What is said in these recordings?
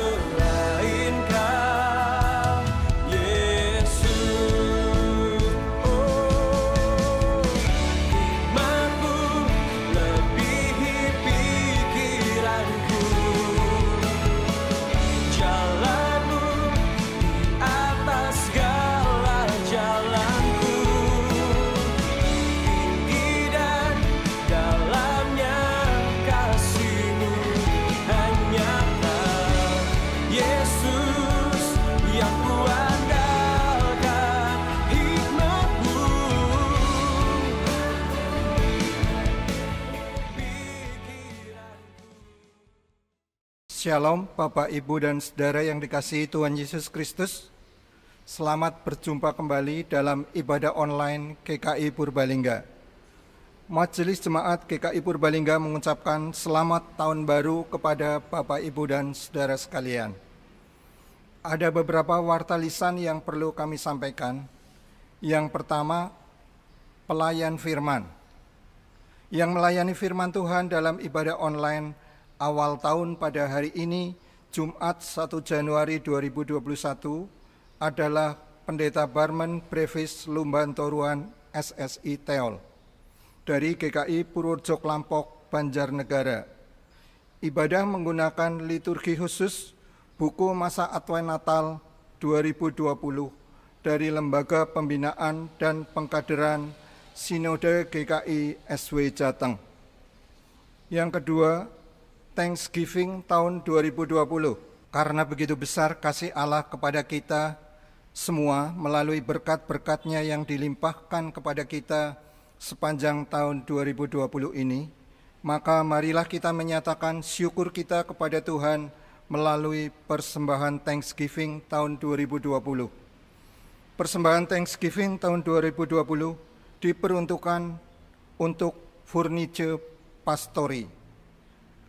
selain Kau, Yesus. Oh, imanku melebihi pikiranku, jalanmu di atas segala jalanku, tinggi dan dalamnya kasih-Mu, hanya Kau, Yesus, yang kuandalkan hikmat-Mu, pikiranku. Shalom Bapak, Ibu, dan Saudara yang dikasihi Tuhan Yesus Kristus. Selamat berjumpa kembali dalam ibadah online GKI Purbalingga. Majelis Jemaat GKI Purbalingga mengucapkan selamat tahun baru kepada Bapak, Ibu, dan Saudara sekalian. Ada beberapa warta lisan yang perlu kami sampaikan. Yang pertama, pelayan firman. Yang melayani firman Tuhan dalam ibadah online awal tahun pada hari ini, Jumat 1 Januari 2021, adalah Pendeta Barmen Brevis Lumbantoruan SSI Teol dari GKI Purworejo Klampok, Banjarnegara. Ibadah menggunakan liturgi khusus buku Masa Advent Natal 2020 dari Lembaga Pembinaan dan Pengkaderan Sinode GKI SW Jateng. Yang kedua, Thanksgiving tahun 2020. Karena begitu besar kasih Allah kepada kita semua melalui berkat-berkat-Nya yang dilimpahkan kepada kita sepanjang tahun 2020 ini, maka marilah kita menyatakan syukur kita kepada Tuhan melalui persembahan Thanksgiving tahun 2020. Persembahan Thanksgiving tahun 2020 diperuntukkan untuk furniture pastori.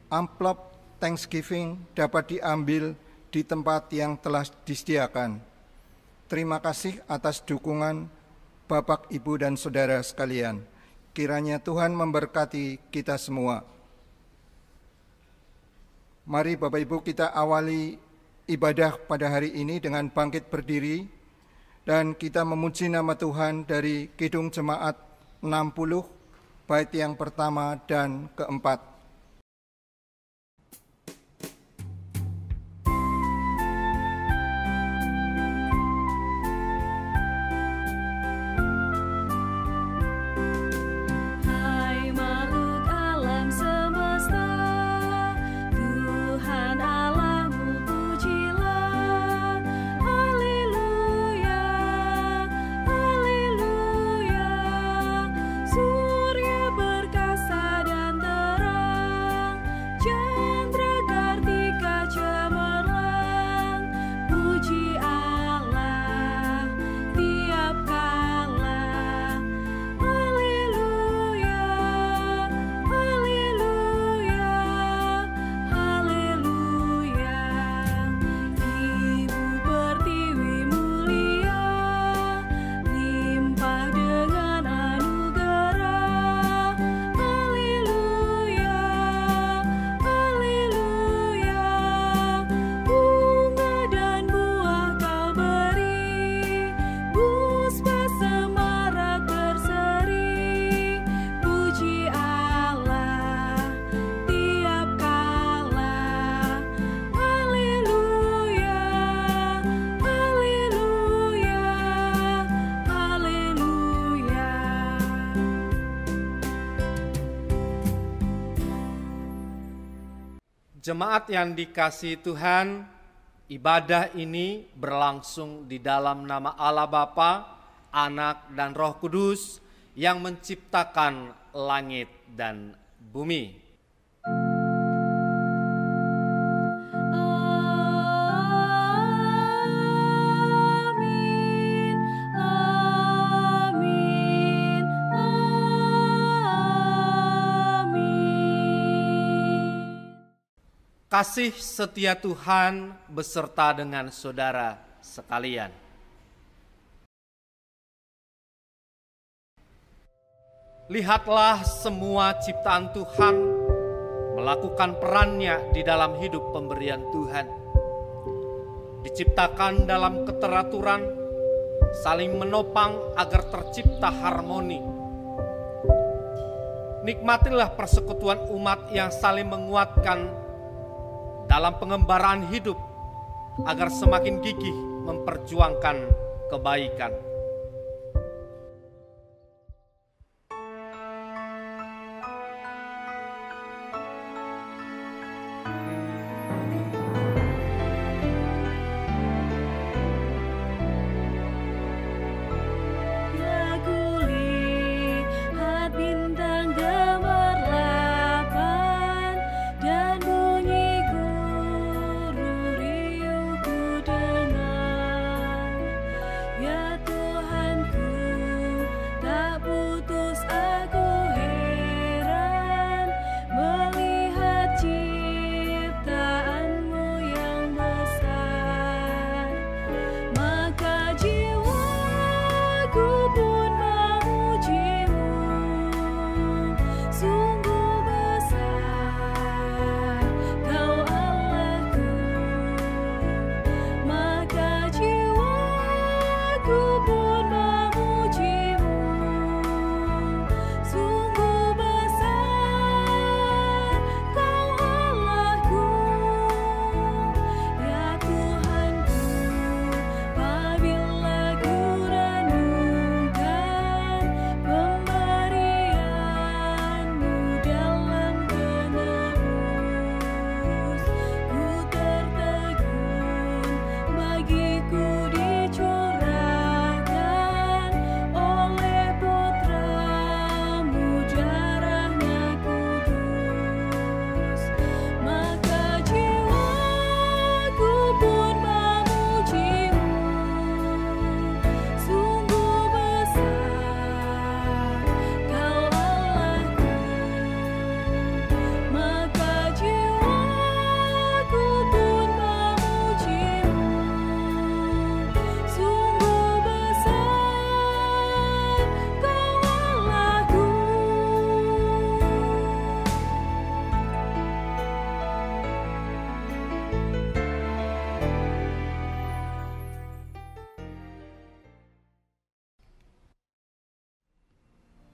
Amplop Thanksgiving dapat diambil di tempat yang telah disediakan. Terima kasih atas dukungan Bapak, Ibu, dan Saudara sekalian. Kiranya Tuhan memberkati kita semua. Mari Bapak Ibu kita awali ibadah pada hari ini dengan bangkit berdiri dan kita memuji nama Tuhan dari Kidung Jemaat 60 bait yang pertama dan keempat. Surya berkasa dan terang, Jemaat yang dikasihi Tuhan, ibadah ini berlangsung di dalam nama Allah Bapa, Anak, dan Roh Kudus yang menciptakan langit dan bumi. Kasih setia Tuhan beserta dengan saudara sekalian. Lihatlah semua ciptaan Tuhan melakukan perannya di dalam hidup pemberian Tuhan. diciptakan dalam keteraturan, saling menopang agar tercipta harmoni. Nikmatilah persekutuan umat yang saling menguatkan dalam pengembaraan hidup agar semakin gigih memperjuangkan kebaikan.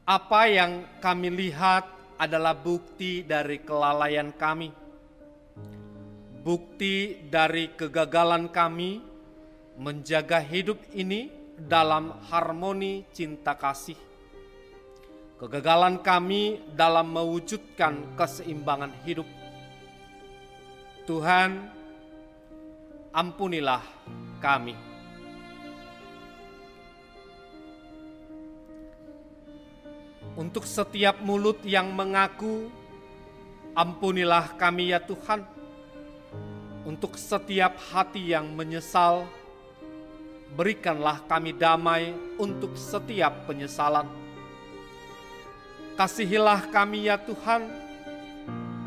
Apa yang kami lihat adalah bukti dari kelalaian kami, bukti dari kegagalan kami menjaga hidup ini dalam harmoni cinta kasih, kegagalan kami dalam mewujudkan keseimbangan hidup. Tuhan, ampunilah kami. Untuk setiap mulut yang mengaku, ampunilah kami ya Tuhan. Untuk setiap hati yang menyesal, berikanlah kami damai untuk setiap penyesalan. Kasihilah kami ya Tuhan,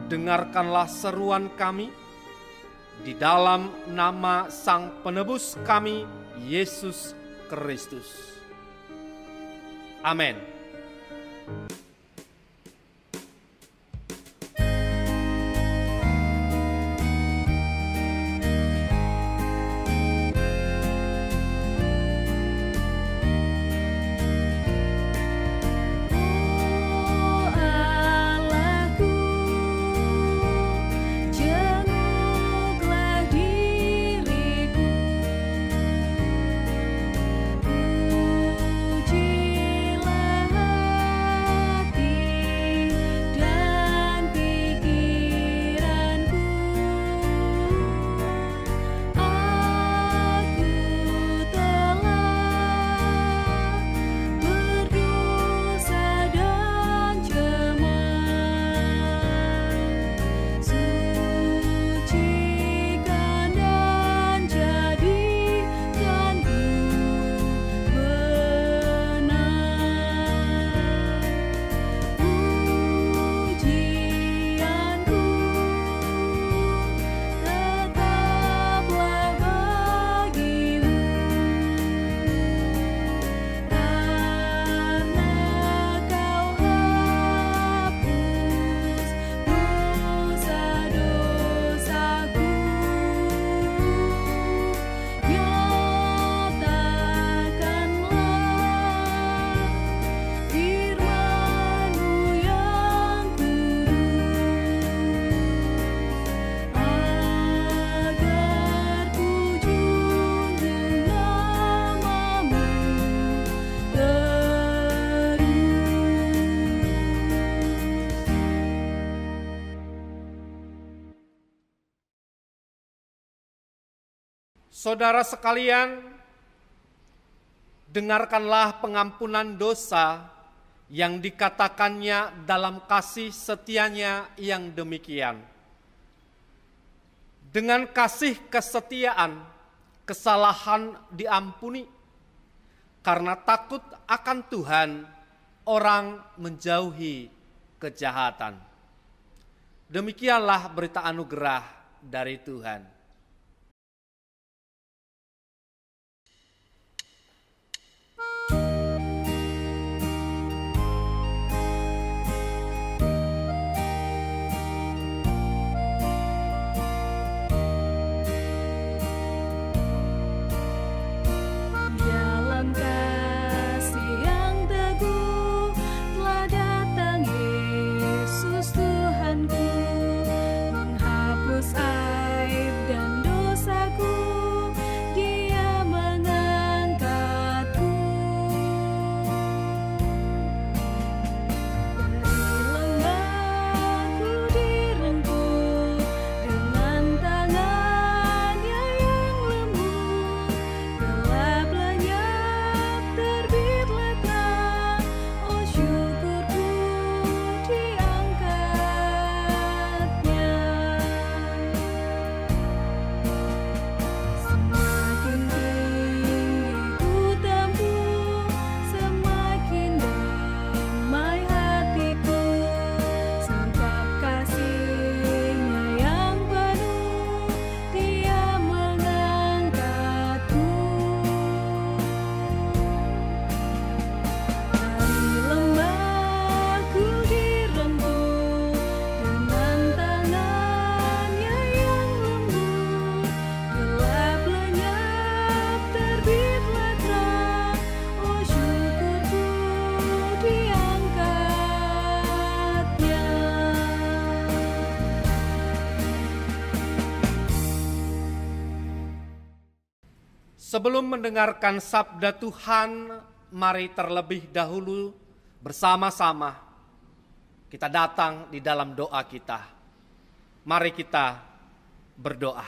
dengarkanlah seruan kami, di dalam nama Sang Penebus kami, Yesus Kristus. Amin. Pujilah Saudara sekalian, dengarkanlah pengampunan dosa yang dikatakannya dalam kasih setianya yang demikian. Dengan kasih kesetiaan, kesalahan diampuni. Karena takut akan Tuhan, orang menjauhi kejahatan. Demikianlah berita anugerah dari Tuhan. Sebelum mendengarkan sabda Tuhan, mari terlebih dahulu bersama-sama kita datang di dalam doa kita. Mari kita berdoa.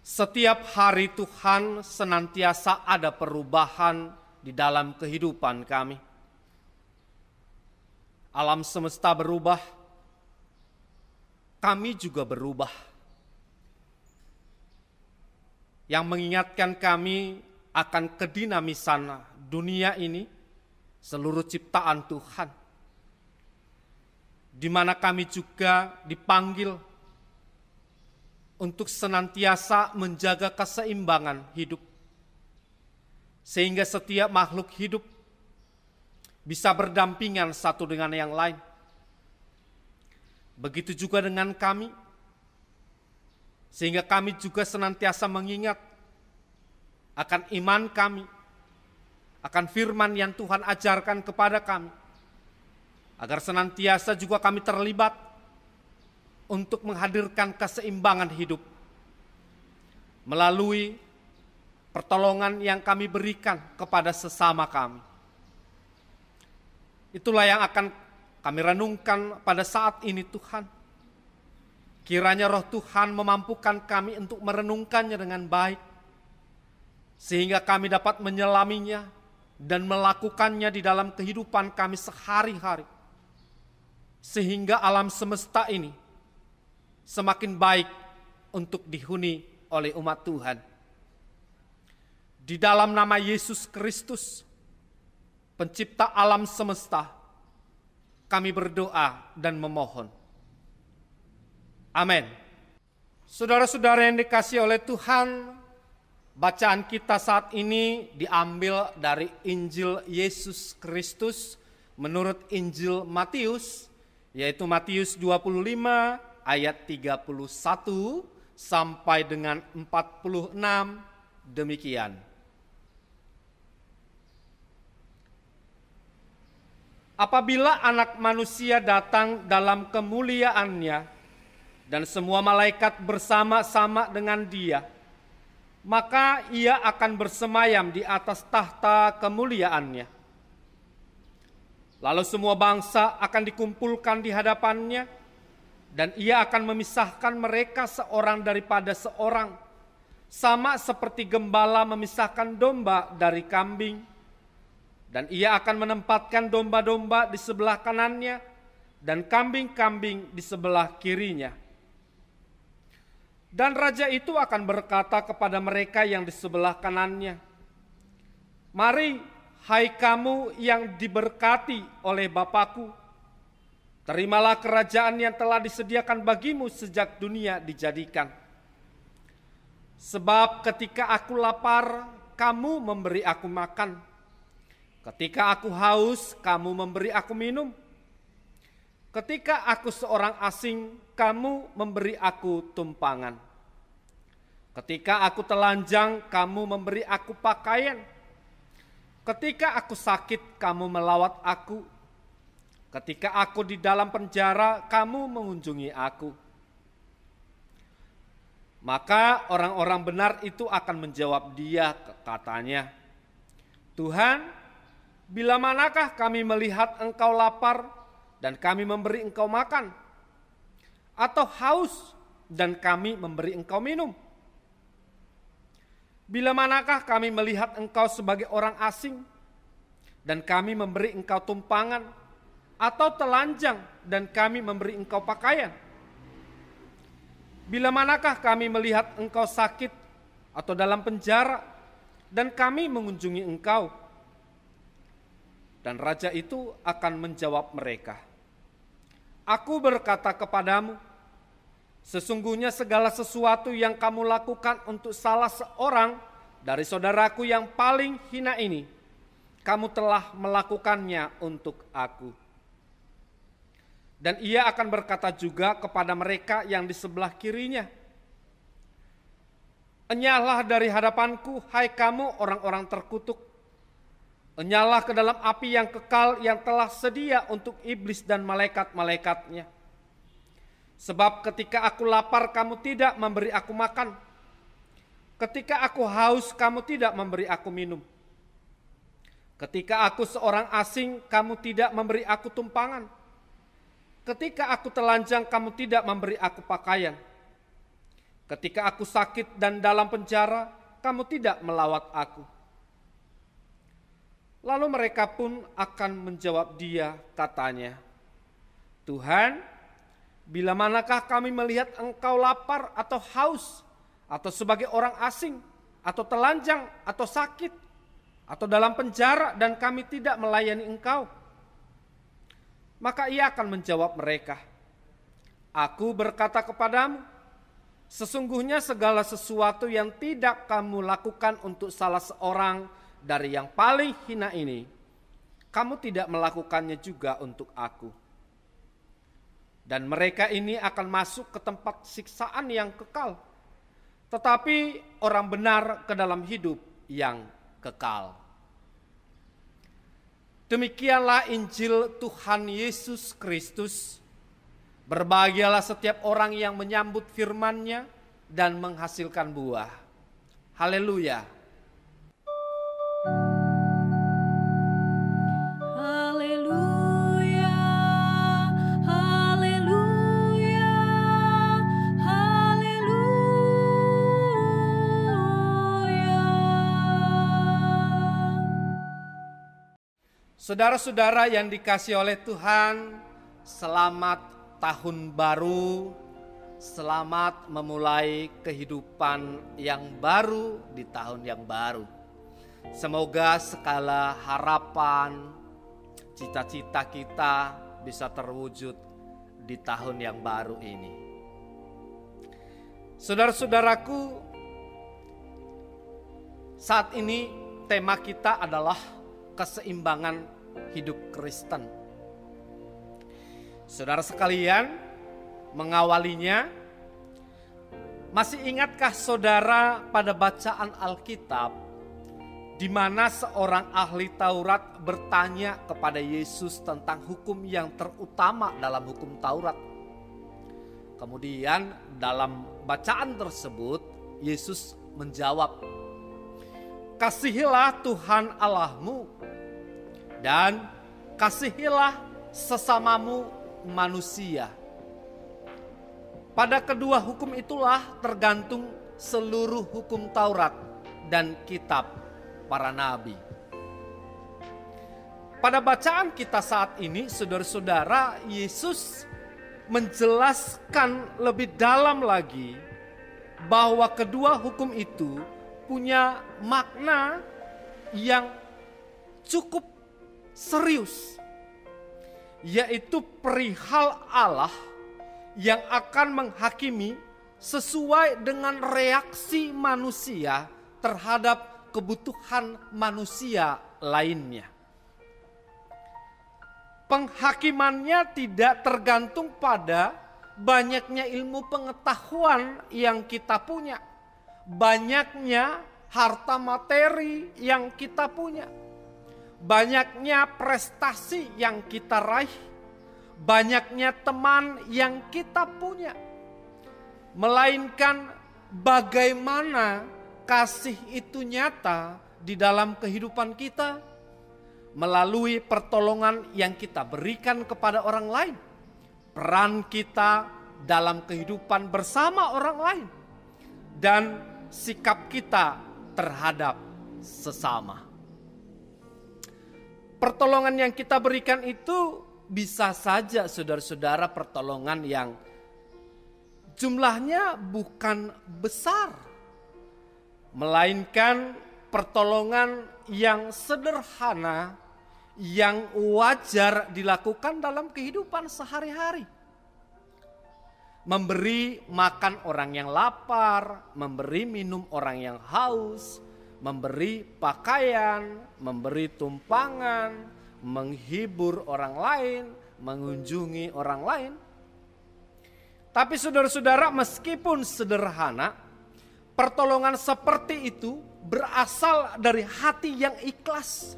Setiap hari Tuhan senantiasa ada perubahan di dalam kehidupan kami. Alam semesta berubah, kami juga berubah. Yang mengingatkan kami akan kedinamisan dunia ini, seluruh ciptaan Tuhan. Di mana kami juga dipanggil untuk senantiasa menjaga keseimbangan hidup. Sehingga setiap makhluk hidup bisa berdampingan satu dengan yang lain. Begitu juga dengan kami, sehingga kami juga senantiasa mengingat akan iman kami, akan firman yang Tuhan ajarkan kepada kami, agar senantiasa juga kami terlibat untuk menghadirkan keseimbangan hidup melalui pertolongan yang kami berikan kepada sesama kami. Itulah yang akan kami renungkan pada saat ini Tuhan. Kiranya roh Tuhan memampukan kami untuk merenungkannya dengan baik. Sehingga kami dapat menyelaminya dan melakukannya di dalam kehidupan kami sehari-hari. Sehingga alam semesta ini semakin baik untuk dihuni oleh umat Tuhan. Di dalam nama Yesus Kristus, pencipta alam semesta, kami berdoa dan memohon. Amin. Saudara-saudara yang dikasihi oleh Tuhan, bacaan kita saat ini diambil dari Injil Yesus Kristus menurut Injil Matius, yaitu Matius 25 ayat 31 sampai dengan 46 demikian. Apabila Anak Manusia datang dalam kemuliaannya dan semua malaikat bersama-sama dengan Dia, maka Ia akan bersemayam di atas tahta kemuliaannya. Lalu semua bangsa akan dikumpulkan di hadapannya, Dan ia akan memisahkan mereka seorang daripada seorang, sama seperti gembala memisahkan domba dari kambing. Dan ia akan menempatkan domba-domba di sebelah kanannya dan kambing-kambing di sebelah kirinya. Dan raja itu akan berkata kepada mereka yang di sebelah kanannya, "Mari, hai kamu yang diberkati oleh Bapa-Ku, terimalah kerajaan yang telah disediakan bagimu sejak dunia dijadikan. Sebab ketika aku lapar, kamu memberi aku makan. Ketika aku haus, kamu memberi aku minum. Ketika aku seorang asing, kamu memberi aku tumpangan. Ketika aku telanjang, kamu memberi aku pakaian. Ketika aku sakit, kamu melawat aku. Ketika aku di dalam penjara, kamu mengunjungi aku." Maka orang-orang benar itu akan menjawab dia, katanya, "Tuhan, bila manakah kami melihat engkau lapar dan kami memberi engkau makan? Atau haus dan kami memberi engkau minum? Bila manakah kami melihat engkau sebagai orang asing dan kami memberi engkau tumpangan? Atau telanjang dan kami memberi engkau pakaian? Bila manakah kami melihat engkau sakit atau dalam penjara dan kami mengunjungi engkau?" Dan raja itu akan menjawab mereka, "Aku berkata kepadamu, sesungguhnya segala sesuatu yang kamu lakukan untuk salah seorang dari saudaraku yang paling hina ini, kamu telah melakukannya untuk aku." Dan ia akan berkata juga kepada mereka yang di sebelah kirinya, "Enyahlah dari hadapanku, hai kamu orang-orang terkutuk. Enyahlah ke dalam api yang kekal yang telah sedia untuk iblis dan malaikat-malaikatnya. Sebab ketika aku lapar, kamu tidak memberi aku makan. Ketika aku haus, kamu tidak memberi aku minum. Ketika aku seorang asing, kamu tidak memberi aku tumpangan. Ketika aku telanjang, kamu tidak memberi aku pakaian. Ketika aku sakit dan dalam penjara, kamu tidak melawat aku." Lalu mereka pun akan menjawab dia, katanya, "Tuhan, bila manakah kami melihat engkau lapar atau haus, atau sebagai orang asing, atau telanjang, atau sakit, atau dalam penjara dan kami tidak melayani engkau?" Maka ia akan menjawab mereka, "Aku berkata kepadamu, sesungguhnya segala sesuatu yang tidak kamu lakukan untuk salah seorang dari yang paling hina ini, kamu tidak melakukannya juga untuk aku." Dan mereka ini akan masuk ke tempat siksaan yang kekal, tetapi orang benar ke dalam hidup yang kekal. Demikianlah Injil Tuhan Yesus Kristus. Berbahagialah setiap orang yang menyambut firman-Nya dan menghasilkan buah. Haleluya. Haleluya, haleluya, haleluya. Saudara-saudara yang dikasihi oleh Tuhan, selamat tahun baru, selamat memulai kehidupan yang baru di tahun yang baru. Semoga segala harapan, cita-cita kita bisa terwujud di tahun yang baru ini. Saudara-saudaraku, saat ini tema kita adalah keseimbangan hidup Kristen. Saudara sekalian, mengawalinya, masih ingatkah saudara pada bacaan Alkitab di mana seorang ahli Taurat bertanya kepada Yesus tentang hukum yang terutama dalam hukum Taurat? Kemudian dalam bacaan tersebut Yesus menjawab, "Kasihilah Tuhan Allahmu dan kasihilah sesamamu manusia." Pada kedua hukum itulah tergantung seluruh hukum Taurat dan kitab para nabi. Pada bacaan kita saat ini, saudara-saudara, Yesus menjelaskan lebih dalam lagi bahwa kedua hukum itu punya makna yang cukup serius, yaitu perihal Allah yang akan menghakimi sesuai dengan reaksi manusia terhadap kebutuhan manusia lainnya. Penghakimannya tidak tergantung pada banyaknya ilmu pengetahuan yang kita punya, banyaknya harta materi yang kita punya, banyaknya prestasi yang kita raih, banyaknya teman yang kita punya, melainkan bagaimana kasih itu nyata di dalam kehidupan kita melalui pertolongan yang kita berikan kepada orang lain, peran kita dalam kehidupan bersama orang lain, dan sikap kita terhadap sesama. Pertolongan yang kita berikan itu bisa saja, saudara-saudara, pertolongan yang jumlahnya bukan besar, melainkan pertolongan yang sederhana, yang wajar dilakukan dalam kehidupan sehari-hari. Memberi makan orang yang lapar, memberi minum orang yang haus, memberi pakaian, memberi tumpangan, menghibur orang lain, mengunjungi orang lain. Tapi saudara-saudara, meskipun sederhana, pertolongan seperti itu berasal dari hati yang ikhlas,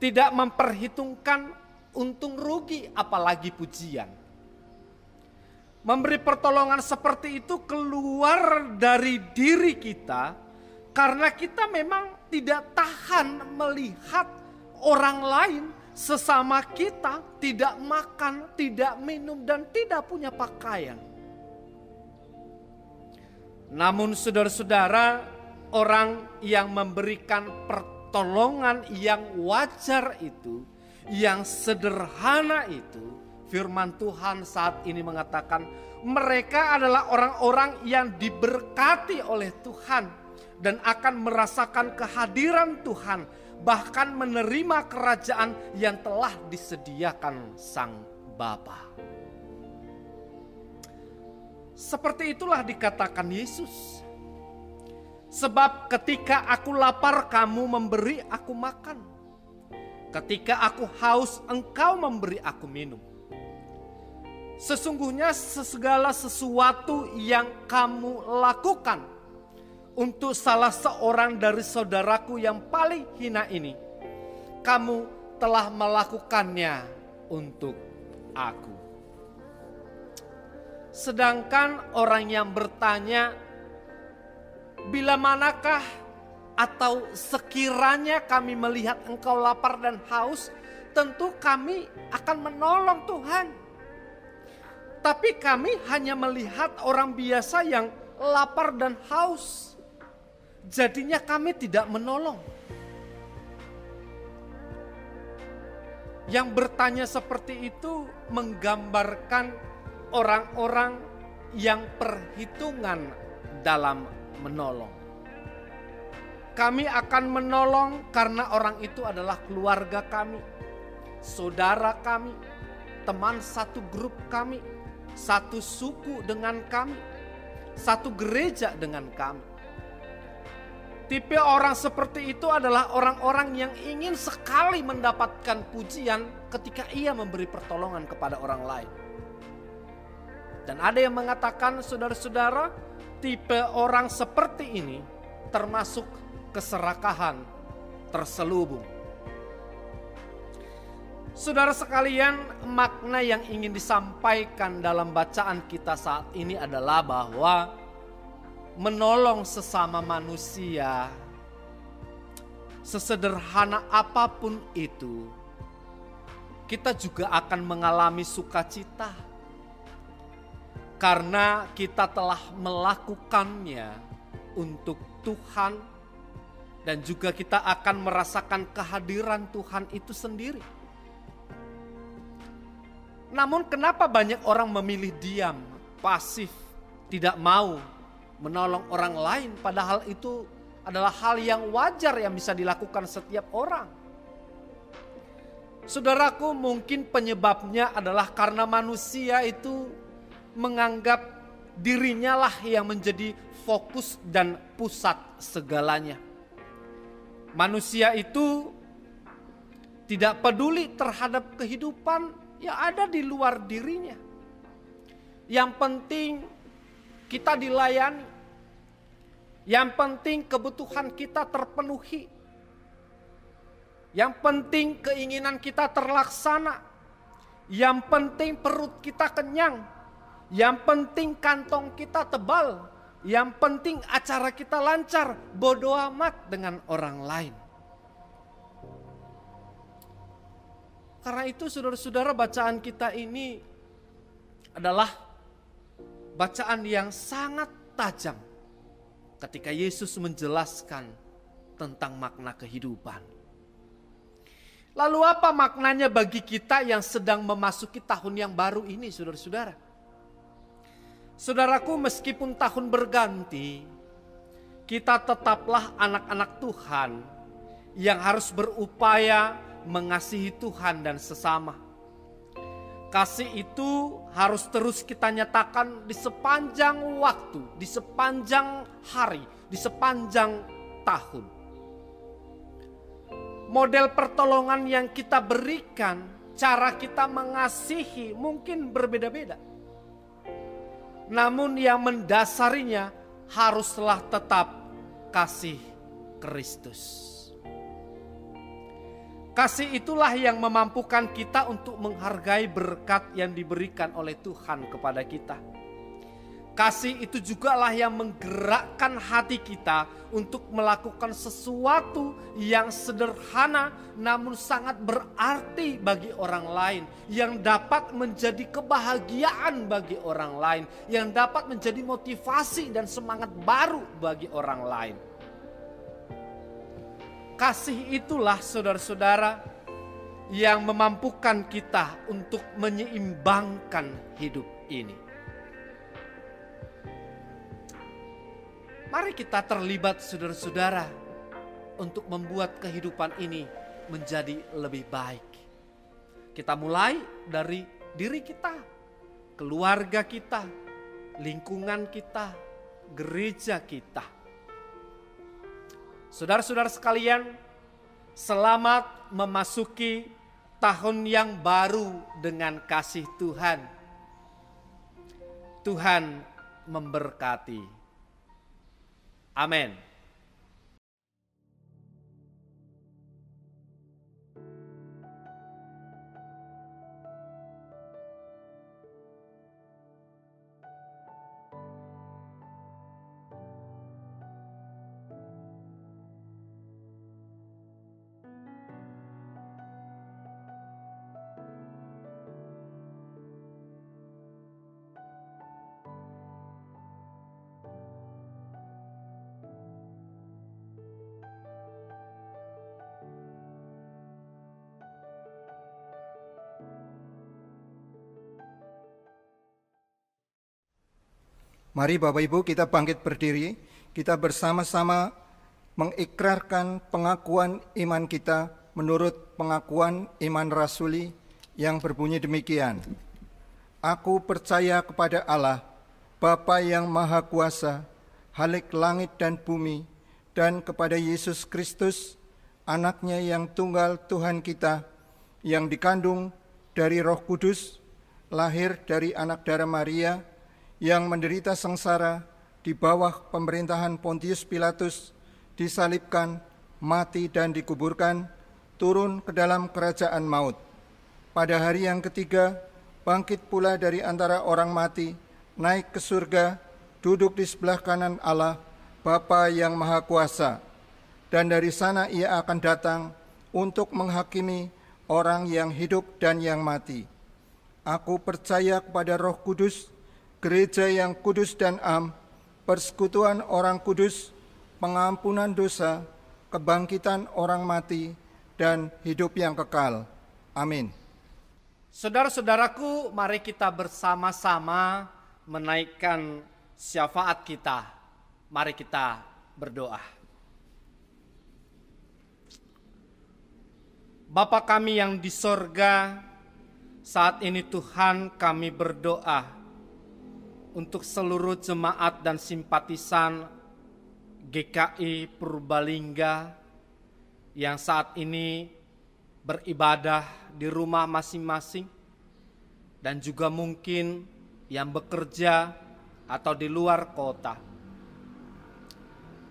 tidak memperhitungkan untung rugi apalagi pujian. Memberi pertolongan seperti itu keluar dari diri kita karena kita memang tidak tahan melihat orang lain, sesama kita, tidak makan, tidak minum, dan tidak punya pakaian. Namun saudara-saudara, orang yang memberikan pertolongan yang wajar itu, yang sederhana itu, firman Tuhan saat ini mengatakan mereka adalah orang-orang yang diberkati oleh Tuhan dan akan merasakan kehadiran Tuhan, bahkan menerima kerajaan yang telah disediakan Sang Bapa. Seperti itulah dikatakan Yesus. Sebab ketika aku lapar, kamu memberi aku makan. Ketika aku haus, engkau memberi aku minum. Sesungguhnya segala sesuatu yang kamu lakukan untuk salah seorang dari saudaraku yang paling hina ini, kamu telah melakukannya untuk aku. Sedangkan orang yang bertanya, bila manakah atau sekiranya kami melihat engkau lapar dan haus, tentu kami akan menolong Tuhan. Tapi kami hanya melihat orang biasa yang lapar dan haus, jadinya kami tidak menolong. Yang bertanya seperti itu menggambarkan orang-orang yang perhitungan dalam menolong. Kami akan menolong karena orang itu adalah keluarga kami, saudara kami, teman satu grup kami, satu suku dengan kami, satu gereja dengan kami. Tipe orang seperti itu adalah orang-orang yang ingin sekali mendapatkan pujian ketika ia memberi pertolongan kepada orang lain. Dan ada yang mengatakan, saudara-saudara, tipe orang seperti ini termasuk keserakahan terselubung. Saudara sekalian, makna yang ingin disampaikan dalam bacaan kita saat ini adalah bahwa menolong sesama manusia, sesederhana apapun itu, kita juga akan mengalami sukacita. karena kita telah melakukannya untuk Tuhan, dan juga kita akan merasakan kehadiran Tuhan itu sendiri. Namun kenapa banyak orang memilih diam, pasif, tidak mau menolong orang lain, padahal itu adalah hal yang wajar yang bisa dilakukan setiap orang. Saudaraku, mungkin penyebabnya adalah karena manusia itu menganggap dirinya lah yang menjadi fokus dan pusat segalanya. Manusia itu tidak peduli terhadap kehidupan yang ada di luar dirinya. Yang penting kita dilayani. Yang penting kebutuhan kita terpenuhi. Yang penting keinginan kita terlaksana. Yang penting perut kita kenyang. Yang penting kantong kita tebal. Yang penting acara kita lancar. Bodo amat dengan orang lain. Karena itu saudara-saudara, bacaan kita ini adalah bacaan yang sangat tajam ketika Yesus menjelaskan tentang makna kehidupan. Lalu apa maknanya bagi kita yang sedang memasuki tahun yang baru ini, saudara-saudara? Saudaraku, meskipun tahun berganti, kita tetaplah anak-anak Tuhan yang harus berupaya mengasihi Tuhan dan sesama. Kasih itu harus terus kita nyatakan di sepanjang waktu, di sepanjang hari, di sepanjang tahun. Model pertolongan yang kita berikan, cara kita mengasihi mungkin berbeda-beda. Namun yang mendasarinya haruslah tetap kasih Kristus. Kasih itulah yang memampukan kita untuk menghargai berkat yang diberikan oleh Tuhan kepada kita. Kasih itu jugalah yang menggerakkan hati kita untuk melakukan sesuatu yang sederhana namun sangat berarti bagi orang lain, yang dapat menjadi kebahagiaan bagi orang lain, yang dapat menjadi motivasi dan semangat baru bagi orang lain. Kasih itulah saudara-saudara yang memampukan kita untuk menyeimbangkan hidup ini. Mari kita terlibat saudara-saudara untuk membuat kehidupan ini menjadi lebih baik. Kita mulai dari diri kita, keluarga kita, lingkungan kita, gereja kita. Saudara-saudara sekalian, selamat memasuki tahun yang baru dengan kasih Tuhan. Tuhan memberkati. Amin. Mari Bapak Ibu kita bangkit berdiri, kita bersama-sama mengikrarkan pengakuan iman kita menurut pengakuan iman rasuli yang berbunyi demikian. Aku percaya kepada Allah, Bapa yang Maha Kuasa, Halik langit dan bumi, dan kepada Yesus Kristus, anaknya yang tunggal Tuhan kita, yang dikandung dari Roh Kudus, lahir dari anak darah Maria, yang menderita sengsara di bawah pemerintahan Pontius Pilatus, disalibkan, mati dan dikuburkan, turun ke dalam kerajaan maut. Pada hari yang ketiga, bangkit pula dari antara orang mati, naik ke surga, duduk di sebelah kanan Allah, Bapa yang Maha Kuasa. Dan dari sana ia akan datang untuk menghakimi orang yang hidup dan yang mati. Aku percaya kepada Roh Kudus, gereja yang kudus dan am, persekutuan orang kudus, pengampunan dosa, kebangkitan orang mati, dan hidup yang kekal. Amin. Saudara-saudaraku, mari kita bersama-sama menaikkan syafaat kita. Mari kita berdoa. Bapa kami yang di sorga, saat ini Tuhan kami berdoa untuk seluruh jemaat dan simpatisan GKI Purbalingga yang saat ini beribadah di rumah masing-masing dan juga mungkin yang bekerja atau di luar kota.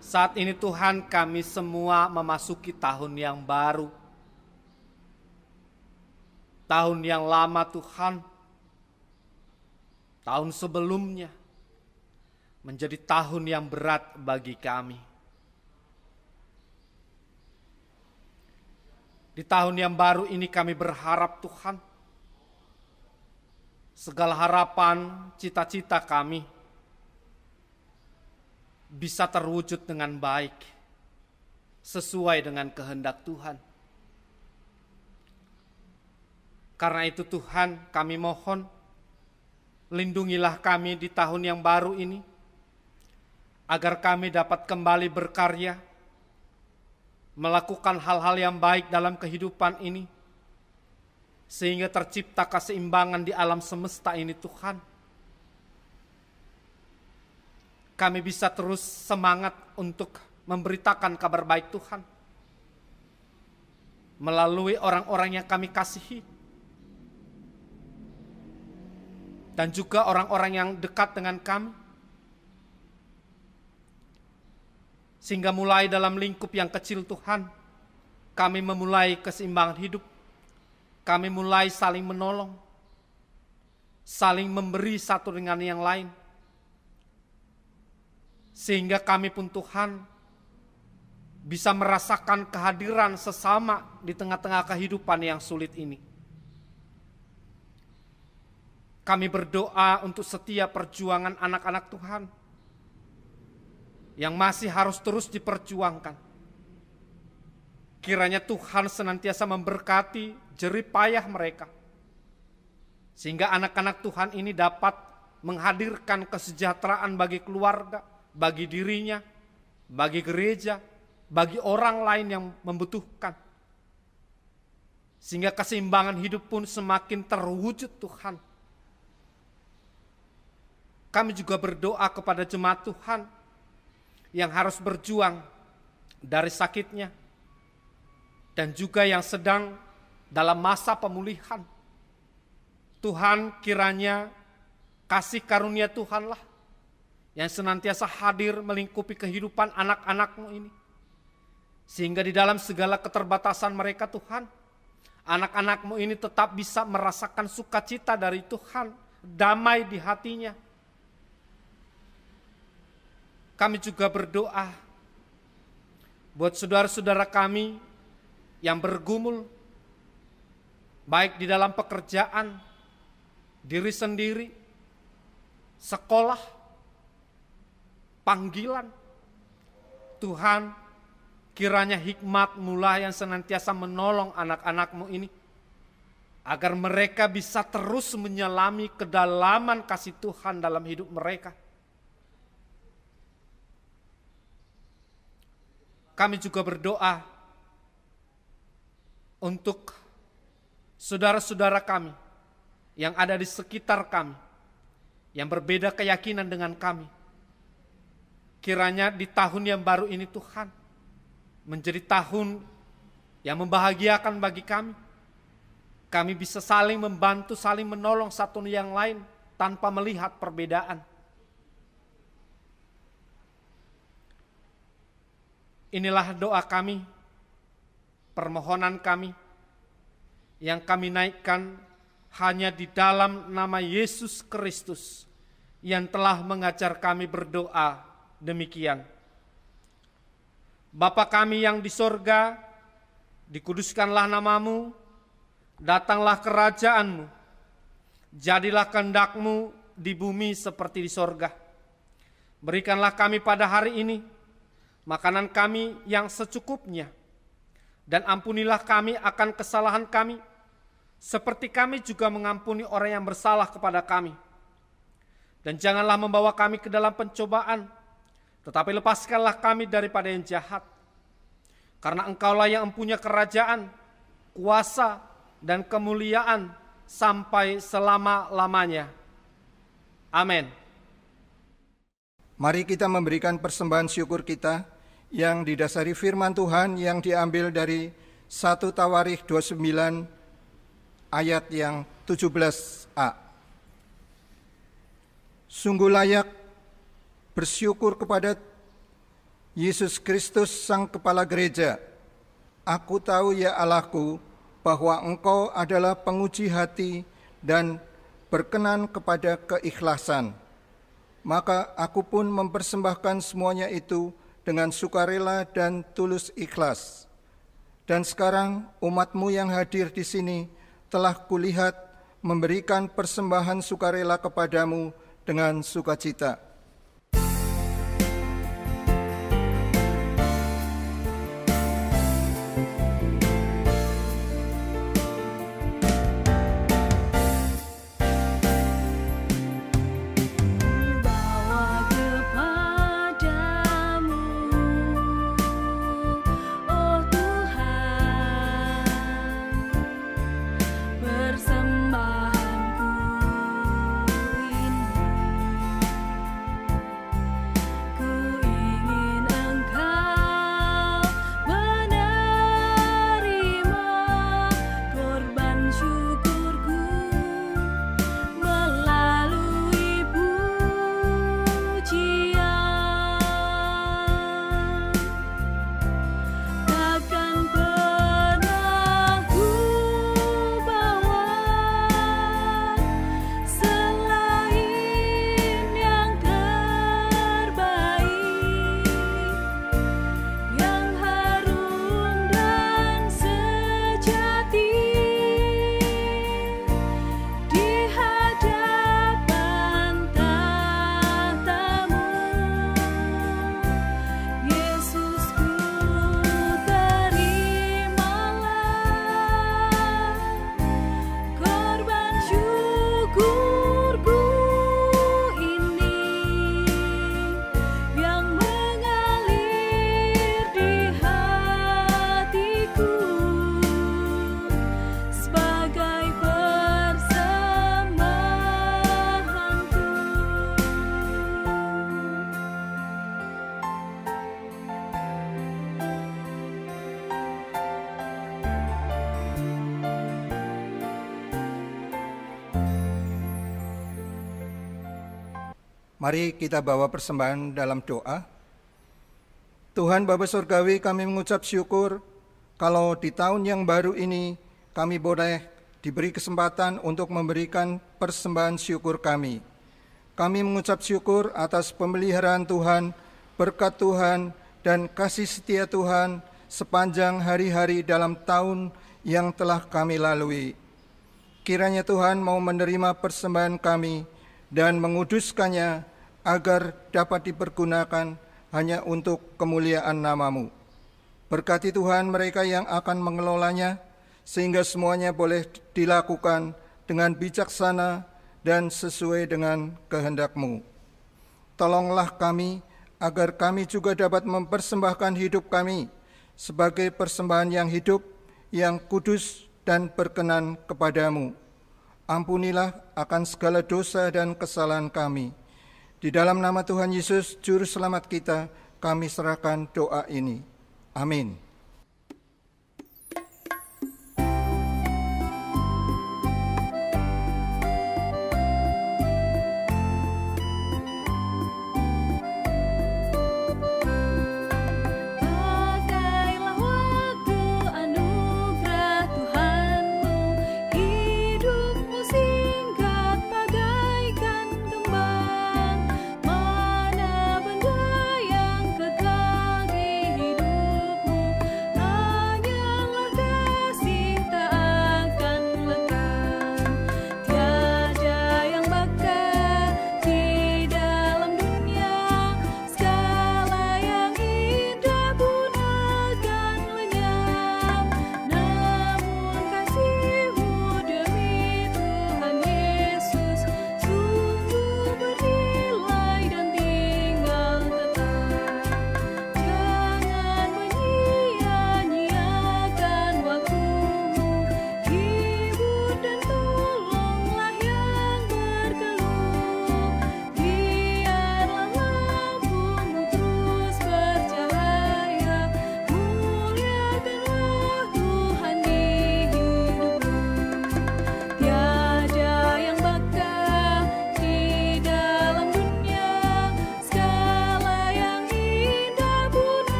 Saat ini Tuhan, kami semua memasuki tahun yang baru. Tahun yang lama Tuhan, tahun sebelumnya menjadi tahun yang berat bagi kami. Di tahun yang baru ini kami berharap Tuhan, segala harapan, cita-cita kami bisa terwujud dengan baik, sesuai dengan kehendak Tuhan. Karena itu Tuhan, kami mohon, lindungilah kami di tahun yang baru ini, agar kami dapat kembali berkarya, melakukan hal-hal yang baik dalam kehidupan ini, sehingga tercipta keseimbangan di alam semesta ini Tuhan. Kami bisa terus semangat untuk memberitakan kabar baik Tuhan, melalui orang-orang yang kami kasihi, dan juga orang-orang yang dekat dengan kami. Sehingga mulai dalam lingkup yang kecil Tuhan, kami memulai keseimbangan hidup. Kami mulai saling menolong, saling memberi satu dengan yang lain. Sehingga kami pun Tuhan bisa merasakan kehadiran sesama di tengah-tengah kehidupan yang sulit ini. Kami berdoa untuk setiap perjuangan anak-anak Tuhan yang masih harus terus diperjuangkan. Kiranya Tuhan senantiasa memberkati jerih payah mereka, sehingga anak-anak Tuhan ini dapat menghadirkan kesejahteraan bagi keluarga, bagi dirinya, bagi gereja, bagi orang lain yang membutuhkan. Sehingga keseimbangan hidup pun semakin terwujud Tuhan. Kami juga berdoa kepada jemaat Tuhan yang harus berjuang dari sakitnya, dan juga yang sedang dalam masa pemulihan. Tuhan, kiranya kasih karunia Tuhanlah yang senantiasa hadir melingkupi kehidupan anak-anak-Mu ini. Sehingga di dalam segala keterbatasan mereka Tuhan, anak-anak-Mu ini tetap bisa merasakan sukacita dari Tuhan, damai di hatinya. Kami juga berdoa buat saudara-saudara kami yang bergumul, baik di dalam pekerjaan, diri sendiri, sekolah, panggilan. Tuhan, kiranya hikmat-Mu lah yang senantiasa menolong anak-anak-Mu ini, agar mereka bisa terus menyelami kedalaman kasih Tuhan dalam hidup mereka. Kami juga berdoa untuk saudara-saudara kami yang ada di sekitar kami, yang berbeda keyakinan dengan kami. Kiranya di tahun yang baru ini Tuhan, menjadi tahun yang membahagiakan bagi kami. Kami bisa saling membantu, saling menolong satu yang lain tanpa melihat perbedaan. Inilah doa kami, permohonan kami, yang kami naikkan hanya di dalam nama Yesus Kristus yang telah mengajar kami berdoa demikian. Bapa kami yang di sorga, dikuduskanlah namamu, datanglah kerajaan-Mu, jadilah kehendak-Mu di bumi seperti di sorga. Berikanlah kami pada hari ini makanan kami yang secukupnya, dan ampunilah kami akan kesalahan kami, seperti kami juga mengampuni orang yang bersalah kepada kami. Dan janganlah membawa kami ke dalam pencobaan, tetapi lepaskanlah kami daripada yang jahat. Karena Engkaulah yang mempunyai kerajaan, kuasa, dan kemuliaan sampai selama-lamanya. Amin. Mari kita memberikan persembahan syukur kita yang didasari firman Tuhan yang diambil dari 1 Tawarikh 29 ayat yang 17a. Sungguh layak bersyukur kepada Yesus Kristus Sang Kepala Gereja. Aku tahu ya Allahku bahwa Engkau adalah penguji hati dan berkenan kepada keikhlasan. Maka aku pun mempersembahkan semuanya itu dengan sukarela dan tulus ikhlas. Dan sekarang umat-Mu yang hadir di sini telah kulihat memberikan persembahan sukarela kepadamu dengan sukacita. Mari kita bawa persembahan dalam doa. Tuhan Bapa Surgawi, kami mengucap syukur kalau di tahun yang baru ini kami boleh diberi kesempatan untuk memberikan persembahan syukur kami. Kami mengucap syukur atas pemeliharaan Tuhan, berkat Tuhan, dan kasih setia Tuhan sepanjang hari-hari dalam tahun yang telah kami lalui. Kiranya Tuhan mau menerima persembahan kami dan menguduskannya agar dapat dipergunakan hanya untuk kemuliaan nama-Mu. Berkati Tuhan mereka yang akan mengelolanya, sehingga semuanya boleh dilakukan dengan bijaksana dan sesuai dengan kehendak-Mu. Tolonglah kami agar kami juga dapat mempersembahkan hidup kami sebagai persembahan yang hidup, yang kudus dan berkenan kepadamu. Ampunilah akan segala dosa dan kesalahan kami. Di dalam nama Tuhan Yesus, Juru Selamat kita, kami serahkan doa ini. Amin. Mana benda yang kekal di hidupmu.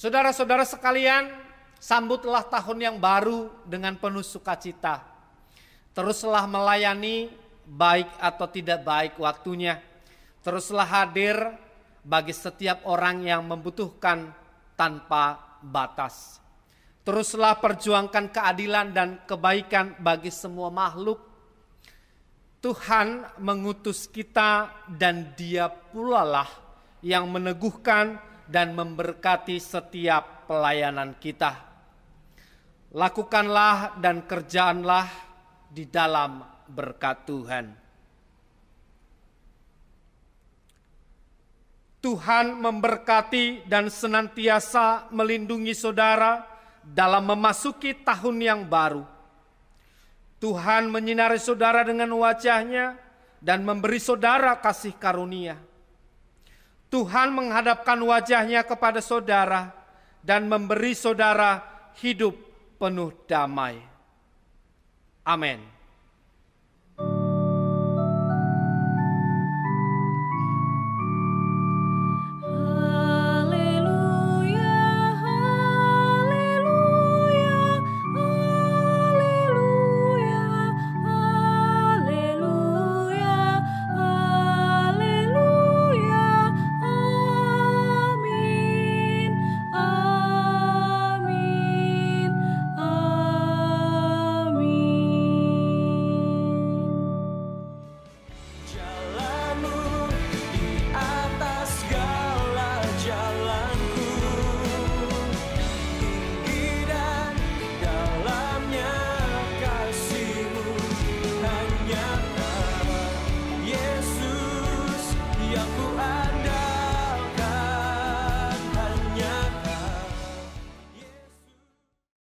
Saudara-saudara sekalian, sambutlah tahun yang baru dengan penuh sukacita. Teruslah melayani, baik atau tidak baik waktunya. Teruslah hadir bagi setiap orang yang membutuhkan tanpa batas. Teruslah perjuangkan keadilan dan kebaikan bagi semua makhluk. Tuhan mengutus kita dan Dia pula lah yang meneguhkan dan memberkati setiap pelayanan kita. Lakukanlah dan kerjaanlah di dalam berkat Tuhan. Tuhan memberkati dan senantiasa melindungi saudara dalam memasuki tahun yang baru. Tuhan menyinari saudara dengan wajah-Nya dan memberi saudara kasih karunia. Tuhan menghadapkan wajah-Nya kepada saudara dan memberi saudara hidup penuh damai. Amin.